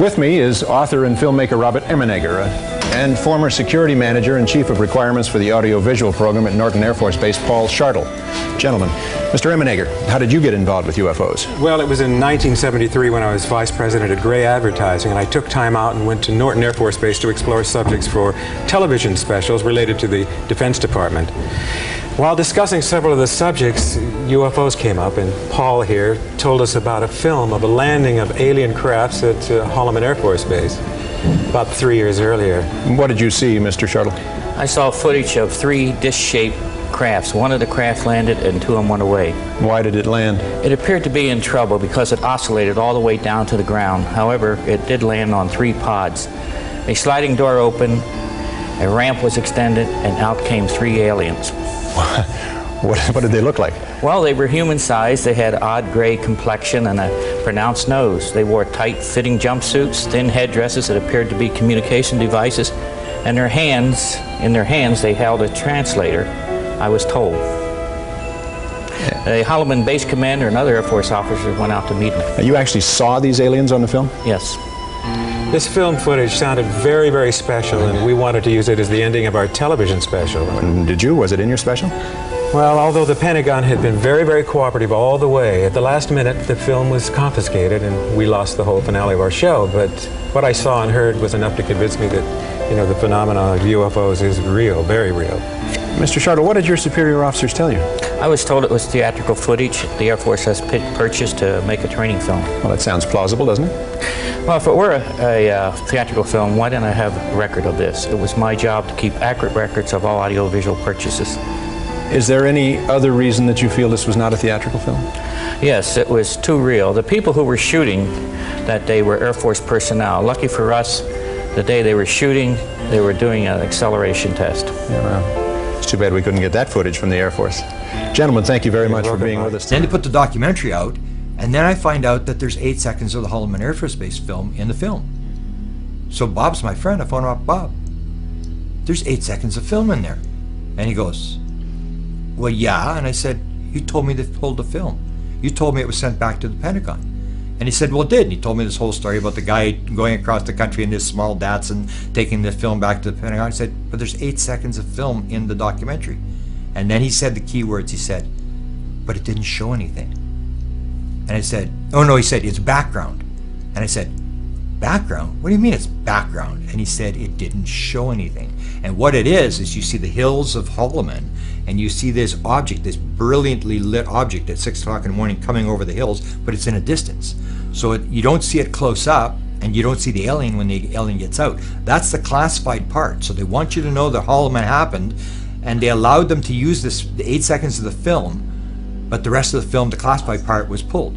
With me is author and filmmaker Robert Emmenegger and former security manager and chief of requirements for the audiovisual program at Norton Air Force Base, Paul Shartle. Gentlemen, Mr. Emmenegger, how did you get involved with UFOs? Well, it was in 1973 when I was vice president at Gray Advertising, and I took time out and went to Norton Air Force Base to explore subjects for television specials related to the Defense Department. While discussing several of the subjects, UFOs came up, and Paul here told us about a film of a landing of alien crafts at Holloman Air Force Base about 3 years earlier. What did you see, Mr. Shartle? I saw footage of 3 dish-shaped crafts. One of the craft landed and 2 of them went away. Why did it land? It appeared to be in trouble because it oscillated all the way down to the ground. However, it did land on 3 pods. A sliding door opened, a ramp was extended, and out came 3 aliens. What did they look like? Well, they were human-sized. They had odd gray complexion and a pronounced nose. They wore tight-fitting jumpsuits, thin headdresses that appeared to be communication devices, and in their hands they held a translator, I was told. A Holloman base commander and other Air Force officers went out to meet them. You actually saw these aliens on the film? Yes. This film footage sounded very, very special, and we wanted to use it as the ending of our television special. Did you? Was it in your special? Well, although the Pentagon had been very, very cooperative all the way, at the last minute the film was confiscated and we lost the whole finale of our show. But what I saw and heard was enough to convince me that, you know, the phenomenon of UFOs is real, very real. Mr. Shartle, what did your superior officers tell you? I was told it was theatrical footage the Air Force has purchased to make a training film. Well, that sounds plausible, doesn't it? Well, if it were a theatrical film, why didn't I have a record of this? It was my job to keep accurate records of all audiovisual purchases. Is there any other reason that you feel this was not a theatrical film? Yes, it was too real. The people who were shooting that day were Air Force personnel. Lucky for us, the day they were shooting, they were doing an acceleration test. Yeah, well, it's too bad we couldn't get that footage from the Air Force. Gentlemen, thank you very much for being with us. Then they put the documentary out, and then I find out that there's 8 seconds of the Holloman Air Force Base film in the film. So Bob's my friend. I phone up Bob. There's 8 seconds of film in there. And he goes, well, yeah. And I said, you told me they pulled the film. You told me it was sent back to the Pentagon. And he said, well, it did. And he told me this whole story about the guy going across the country in his small Datsun, taking the film back to the Pentagon. I said, but there's 8 seconds of film in the documentary. And then he said the key words. He said, but it didn't show anything. And I said, oh no, he said, it's background. And I said, background? What do you mean it's background? And he said, it didn't show anything. And what it is you see the hills of Holloman, and you see this object, this brilliantly lit object at 6 o'clock in the morning coming over the hills, but it's in a distance. So you don't see it close up, and you don't see the alien when the alien gets out. That's the classified part. So they want you to know that Holloman happened, and they allowed them to use the 8 seconds of the film, but the rest of the film, the classified part, was pulled.